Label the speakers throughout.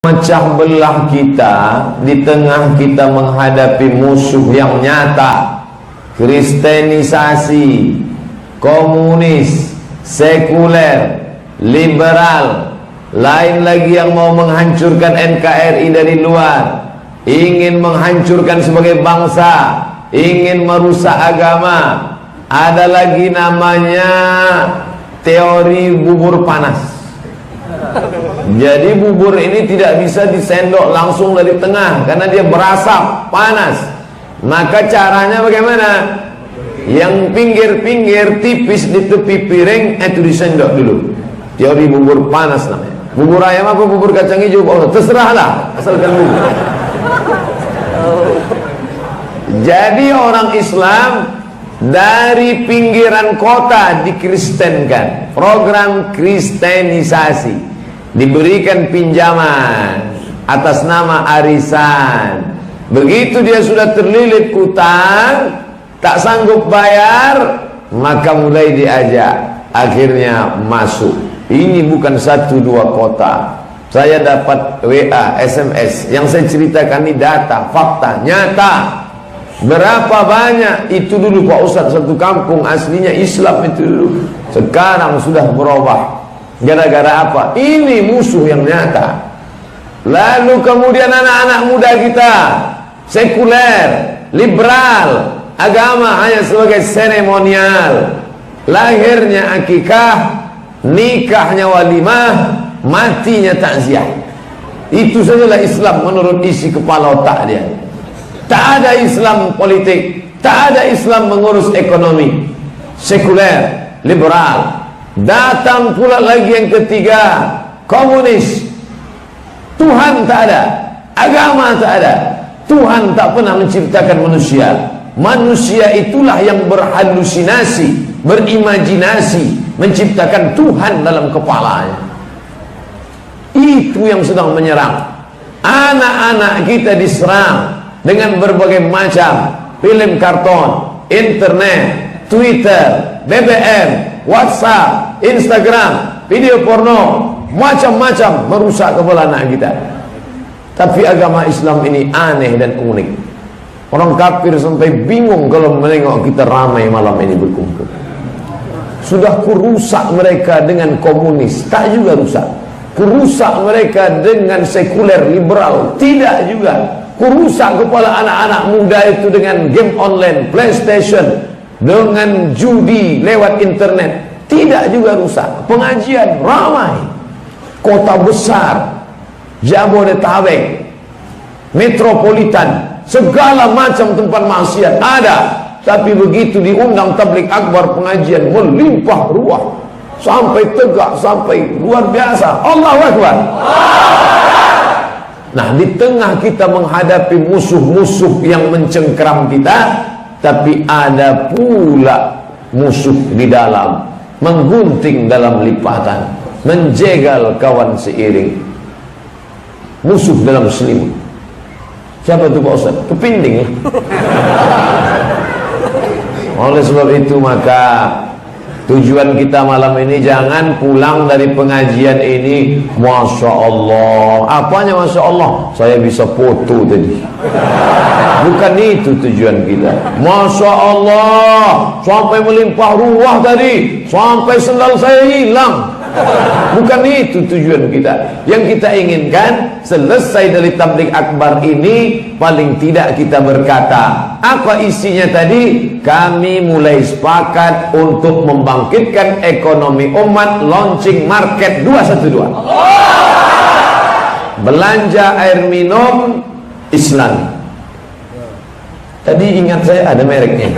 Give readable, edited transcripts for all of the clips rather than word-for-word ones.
Speaker 1: Mecah belah kita di tengah kita menghadapi musuh yang nyata, kristenisasi, komunis, sekuler, liberal, lain lagi yang mau menghancurkan NKRI dari luar, ingin menghancurkan sebagai bangsa, ingin merusak agama. Ada lagi namanya teori bubur panas. Jadi bubur ini tidak bisa disendok langsung dari tengah karena dia berasap, panas. Maka caranya bagaimana? Yang pinggir-pinggir tipis di tepi piring itu disendok dulu. Teori bubur panas namanya. Bubur ayam apa bubur kacang hijau? Oh, terserahlah, asalkan bubur. Jadi orang Islam dari pinggiran kota dikristenkan, program kristenisasi, diberikan pinjaman atas nama arisan. Begitu dia sudah terlilit utang, tak sanggup bayar, maka mulai diajak, akhirnya masuk. Ini bukan 1-2 kota. Saya dapat WA, SMS, yang saya ceritakan ini data, fakta, nyata. Berapa banyak itu dulu Pak Ustadz, satu kampung aslinya Islam itu dulu, sekarang sudah berubah. Gara-gara apa? Ini musuh yang nyata. Lalu kemudian anak-anak muda kita sekuler, liberal, agama hanya sebagai seremonial. Lahirnya akikah, nikahnya walimah, matinya takziah. Itu sajalah Islam menurut isi kepala otak dia. Tak ada Islam politik, tak ada Islam mengurus ekonomi. Sekuler, liberal. Datang pula lagi yang ketiga, komunis. Tuhan tak ada, agama tak ada. Tuhan tak pernah menciptakan manusia. Manusia itulah yang berhalusinasi, berimajinasi, menciptakan Tuhan dalam kepalanya. Itu yang sedang menyerang. Anak-anak kita diserang dengan berbagai macam film karton, internet, Twitter, BBM, WhatsApp, Instagram, video porno, macam-macam merusak kepala anak kita. Tapi agama Islam ini aneh dan unik. Orang kafir sampai bingung kalau menengok kita ramai malam ini berkumpul. Sudah kurusak mereka dengan komunis, tak juga rusak. Kurusak mereka dengan sekuler liberal, tidak juga. Kurusak kepala anak-anak muda itu dengan game online, PlayStation, dengan judi lewat internet, tidak juga rusak. Pengajian ramai, kota besar, Jabodetabek, metropolitan, segala macam tempat maksiat ada. Tapi begitu diundang tabligh akbar, pengajian melimpah ruah, sampai tegak, sampai luar biasa. Allahu Akbar. Nah, di tengah kita menghadapi musuh-musuh yang mencengkeram kita, tapi ada pula musuh di dalam, menggunting dalam lipatan, menjegal kawan seiring. Musuh dalam selimut. Siapa itu Pak Ustaz? Kepinding ya? Oleh sebab itu maka tujuan kita malam ini jangan pulang dari pengajian ini Masya Allah. Apanya Masya Allah? Saya bisa foto tadi. Bukan itu tujuan kita. Masya Allah, sampai melimpah ruah tadi, sampai sendal saya hilang. Bukan itu tujuan kita. Yang kita inginkan selesai dari tabligh akbar ini, paling tidak kita berkata, apa isinya tadi? Kami mulai sepakat untuk membangkitkan ekonomi umat, launching market 212. Belanja air minum Islam. Tadi ingat saya ada mereknya.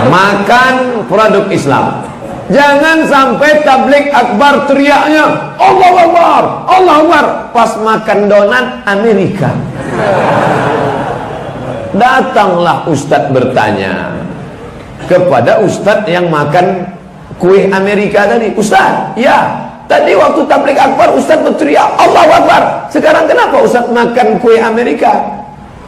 Speaker 1: Makan produk Islam. Jangan sampai tabligh akbar teriaknya Allahu Akbar, Allahu Akbar, pas makan donat Amerika. Datanglah ustadz bertanya kepada ustadz yang makan kue Amerika tadi. Ustadz, ya, tadi waktu tabligh akbar ustadz berteriak Allahu Akbar. Sekarang kenapa ustadz makan kue Amerika?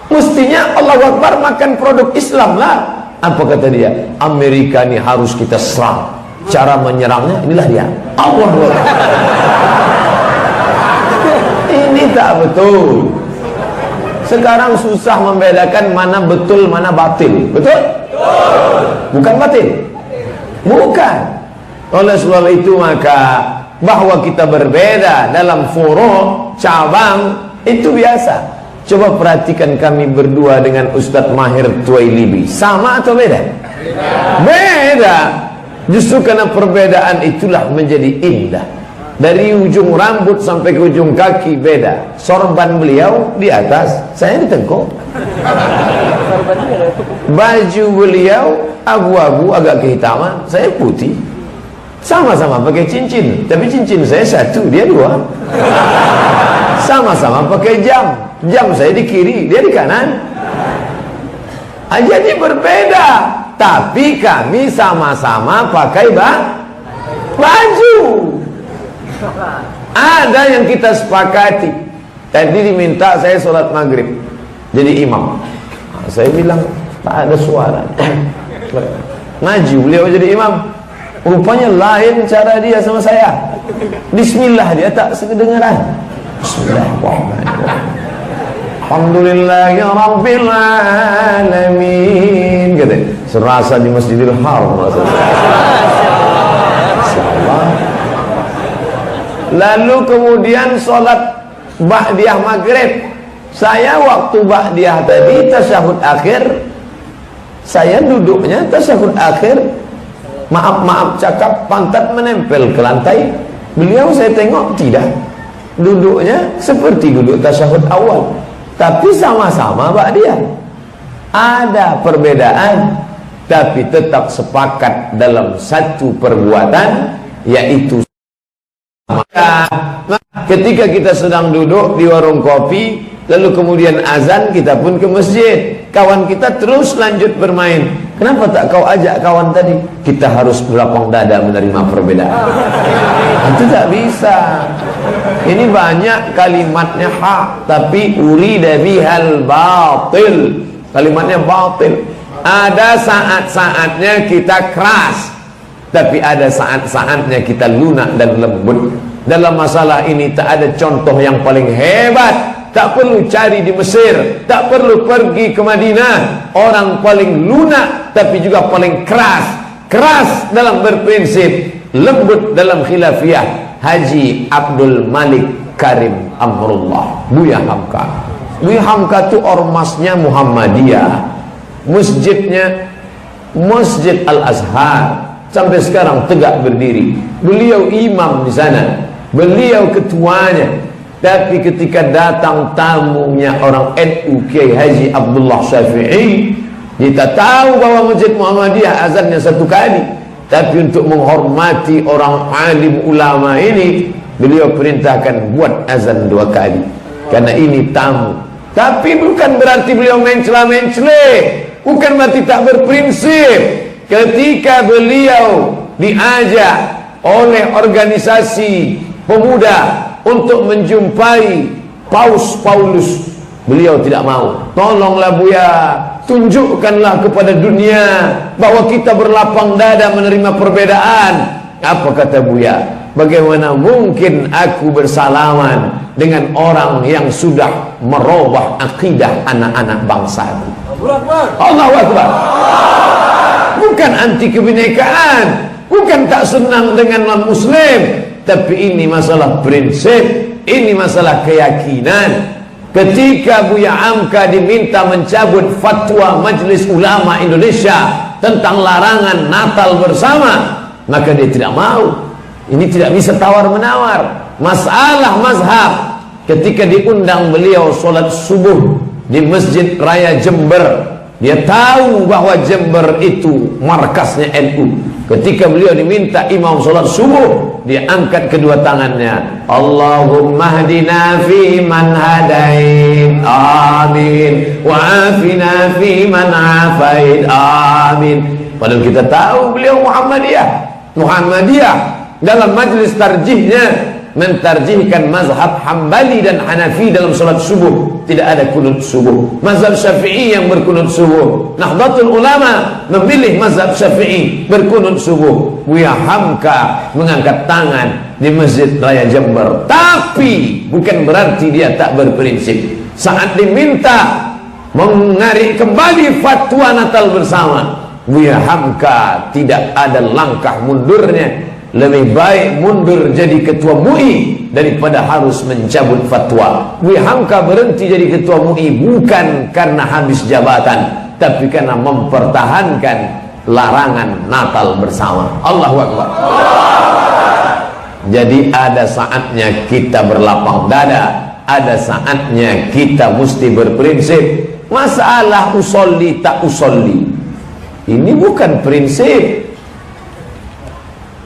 Speaker 1: Mestinya Allahu Akbar makan produk Islam lah. Apa kata dia? Amerika ini harus kita serang. Cara menyerangnya inilah dia. Allah. tak betul. Sekarang susah membedakan mana betul mana batil. Betul? Bukan batil. Bukan. Oleh sebab itu maka bahwa kita berbeda dalam furu' cabang itu biasa. Coba perhatikan kami berdua dengan Ustadz Mahir Tuwailibi, sama atau beda? Beda. Justru karena perbedaan itulah menjadi indah. Dari ujung rambut sampai ke ujung kaki beda. Sorban beliau di atas, saya di tengkuk. Baju beliau abu-abu agak kehitaman, saya putih. Sama-sama pakai cincin, tapi cincin saya satu, dia dua. Sama-sama pakai jam, jam saya di kiri, dia di kanan. Jadi berbeda, tapi kami sama-sama pakai baju. Ada yang kita sepakati. Tadi diminta saya sholat maghrib jadi imam. Saya bilang tak ada suara. Maju beliau jadi imam. Rupanya lain cara dia sama saya. Bismillah dia tak sekedengaran. Bismillahirrahmanirrahim. Alhamdulillahi Rabbil Alamin. Kata, serasa di Masjidil Haram. Lalu kemudian sholat ba'diyah maghrib. Saya waktu ba'diyah tadi tasyahud akhir, saya duduknya tasyahud akhir. Maaf cakap, pantat menempel ke lantai. Beliau saya tengok tidak, duduknya seperti duduk tasyahud awal, tapi sama-sama ba'diyah. Ada perbedaan, tapi tetap sepakat dalam satu perbuatan, yaitu maka ketika kita sedang duduk di warung kopi, lalu kemudian azan, kita pun ke masjid. Kawan kita terus lanjut bermain. Kenapa tak kau ajak kawan tadi? Kita harus berlapang dada menerima perbedaan. Itu tak bisa. Ini banyak kalimatnya hak, tapi urida bihal batil. Kalimatnya batil. Ada saat-saatnya kita keras, tapi ada saat-saatnya kita lunak dan lembut. Dalam masalah ini tak ada contoh yang paling hebat. Tak perlu cari di Mesir, tak perlu pergi ke Madinah. Orang paling lunak tapi juga paling keras. Keras dalam berprinsip, lembut dalam khilafiyah. Haji Abdul Malik Karim Amrullah, Buya Hamka. Buya Hamka itu ormasnya Muhammadiyah. Masjidnya Masjid Al-Azhar, sampai sekarang tegak berdiri. Beliau imam di sana, beliau ketuanya. Tapi ketika datang tamunya orang NU Kiai Haji Abdullah Syafi'i, kita tahu bahwa Masjid Muhammadiyah azannya satu kali, tapi untuk menghormati orang alim ulama ini, beliau perintahkan buat azan 2 kali, karena ini tamu. Tapi bukan berarti beliau mencela-mencela, bukan berarti tak berprinsip. Ketika beliau diajak oleh organisasi pemuda untuk menjumpai Paus Paulus, beliau tidak mau. Tolonglah Buya, tunjukkanlah kepada dunia bahwa kita berlapang dada menerima perbedaan. Apa kata Buya? Bagaimana mungkin aku bersalaman dengan orang yang sudah merubah akidah anak-anak bangsa itu? Allahu Akbar. Bukan anti kebinekaan, bukan tak senang dengan non-muslim, tapi ini masalah prinsip, ini masalah keyakinan. Ketika Buya Hamka diminta mencabut fatwa Majelis Ulama Indonesia tentang larangan Natal bersama, maka dia tidak mau. Ini tidak bisa tawar-menawar. Masalah mazhab. Ketika diundang beliau sholat subuh di Masjid Raya Jember, dia tahu bahwa Jember itu markasnya NU. Ketika beliau diminta imam sholat subuh, dia angkat kedua tangannya, Allahumma hdina fi man hadait, amin, wa afina fi man afait, amin. Padahal kita tahu beliau Muhammadiyah dalam majlis tarjihnya mentarjihkan mazhab Hambali dan Hanafi dalam salat subuh. Tidak ada kunut subuh. Mazhab Syafi'i yang berkunut subuh. Nahdlatul Ulama memilih mazhab Syafi'i berkunut subuh. Buya Hamka mengangkat tangan, di Masjid Raya Jember. Tapi bukan berarti dia tak berprinsip. Saat diminta menarik kembali fatwa Natal bersama, Buya Hamka tidak ada langkah mundurnya. Lebih baik mundur jadi ketua MUI daripada harus mencabut fatwa. Buya Hamka berhenti jadi ketua MUI bukan karena habis jabatan, tapi karena mempertahankan larangan Natal bersama. Allahu Akbar. Jadi ada saatnya kita berlapang dada, ada saatnya kita mesti berprinsip. Masalah usolli tak usolli, ini bukan prinsip.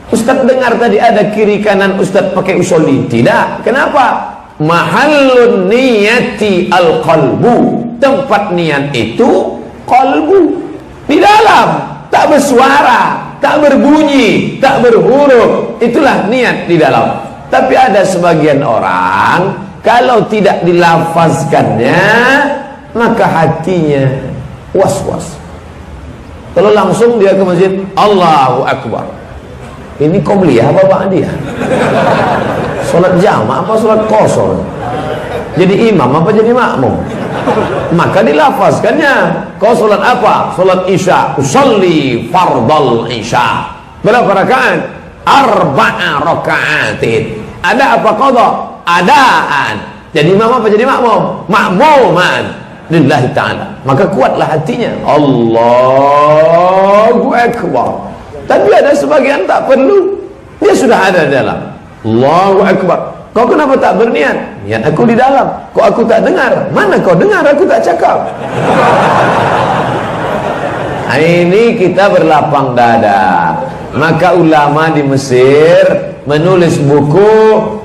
Speaker 1: Ustaz dengar tadi ada kiri kanan Ustaz pakai usolli. Tidak. Kenapa? Mahallun niyati al-qalbu. Tempat niat itu qalbu. Di dalam. Tak bersuara, tak berbunyi, tak berhuruf. Itulah niat di dalam. Tapi ada sebagian orang, kalau tidak dilafazkannya, maka hatinya was-was. Kalau langsung dia ke masjid, Allahu Akbar. Ini qobliyah apa ba'diyah? Salat jamaah apa salat qasar? Jadi imam apa jadi makmum? Maka dilafazkannya. Kau salat apa? Salat isya. Usolli fardal isya. Berapa rakaat? 4 rakaatin. Ada apa qadha? Adaan. Jadi imam apa jadi makmum? Makmuman lillahi ta'ala. Maka kuatlah hatinya. Allahu Akbar. Tapi ada sebagian tak perlu. Dia sudah ada dalam. Allahu Akbar. Kau kenapa tak berniat? Niat aku di dalam. Kok aku tak dengar? Mana kau dengar? Aku tak cakap. Ini kita berlapang dada. Maka ulama di Mesir menulis buku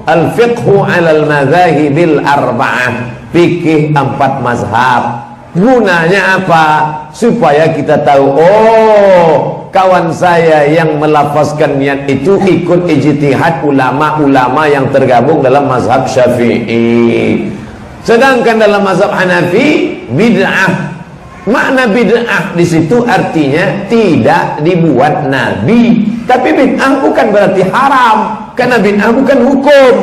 Speaker 1: Al-Fiqhu 'alal Madzahibil Arba'ah. Fikih 4 mazhab. Gunanya apa? Supaya kita tahu, oh, kawan saya yang melafazkan niat itu ikut ijtihad ulama-ulama yang tergabung dalam mazhab Syafi'i. Sedangkan dalam mazhab Hanafi bid'ah. Makna bid'ah di situ artinya tidak dibuat Nabi. Tapi bid'ah bukan berarti haram, karena bid'ah bukan hukum.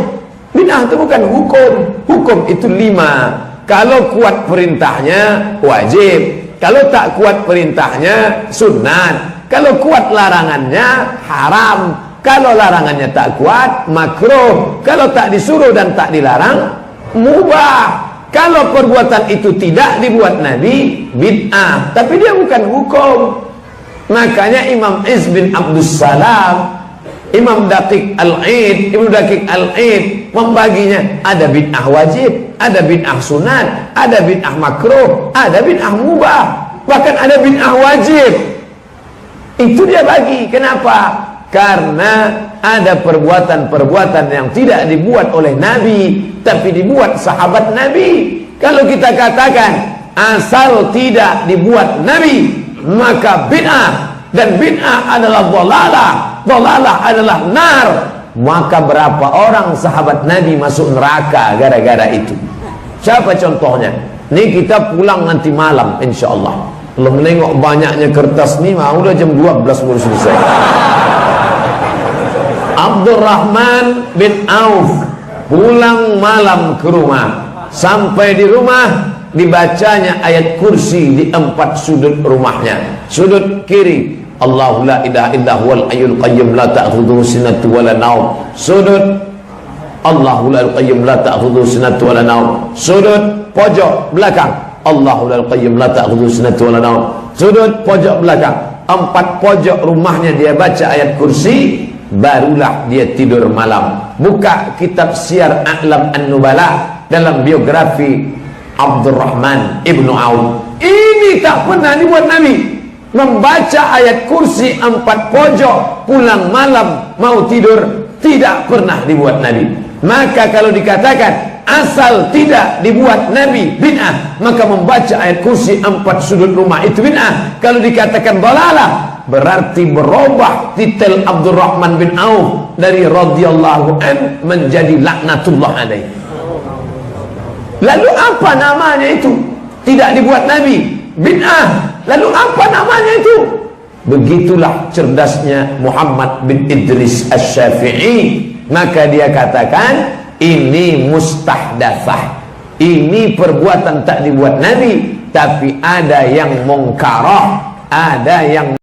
Speaker 1: Bid'ah itu bukan hukum. Hukum itu 5. Kalau kuat perintahnya wajib, kalau tak kuat perintahnya sunat, kalau kuat larangannya haram, kalau larangannya tak kuat makruh, kalau tak disuruh dan tak dilarang mubah. Kalau perbuatan itu tidak dibuat Nabi, bid'ah, tapi dia bukan hukum. Makanya Imam Izz bin Abdus Salam, Imam Daqiq Al-Aid, Ibnu Daqiq Al-Aid membaginya, ada bid'ah wajib, ada bid'ah sunat, ada bid'ah makruh, ada bid'ah mubah, bahkan ada bid'ah wajib. Itu dia bagi. Kenapa? Karena ada perbuatan-perbuatan yang tidak dibuat oleh Nabi, tapi dibuat sahabat Nabi. Kalau kita katakan asal tidak dibuat Nabi, maka bid'ah, dan bid'ah adalah dhalalah, dhalalah adalah nar. Maka berapa orang sahabat Nabi masuk neraka gara-gara itu? Siapa contohnya? Ini kita pulang nanti malam insyaallah. Kalau menengok banyaknya kertas nih, udah jam 12 baru selesai. Abdurrahman bin Auf pulang malam ke rumah. Sampai di rumah dibacanya ayat kursi di 4 sudut rumahnya. Sudut kiri, Allahu la ilaha illa huwal hayyul qayyum la ta'khudhuhu sinatun wa la naum. Sudut Allahu la qayyum la ta'khudhuhu sinatun wa la naum. Sudut pojok belakang, Allahu la qayyum la ta'khudhuhu sinatun wa la naum. Sudut pojok belakang. 4 pojok rumahnya dia baca ayat kursi, barulah dia tidur malam. Buka kitab Syiar A'lam An-Nubala dalam biografi Abdurrahman ibnu Auf. Ini tak pernah dibuat Nabi. Membaca ayat kursi 4 pojok pulang malam mau tidur, tidak pernah dibuat Nabi. Maka kalau dikatakan asal tidak dibuat Nabi bid'ah, maka membaca ayat kursi 4 sudut rumah itu bid'ah. Kalau dikatakan dhalalah, berarti berubah titel Abdurrahman bin Auf dari radhiyallahu an menjadi laknatullah alaih. Lalu apa namanya itu? Tidak dibuat Nabi, bid'ah. Lalu apa namanya itu? Begitulah cerdasnya Muhammad bin Idris Asy-Syafi'i maka dia katakan ini mustahdatsah, ini perbuatan tak dibuat Nabi, tapi ada yang mungkarah, ada yang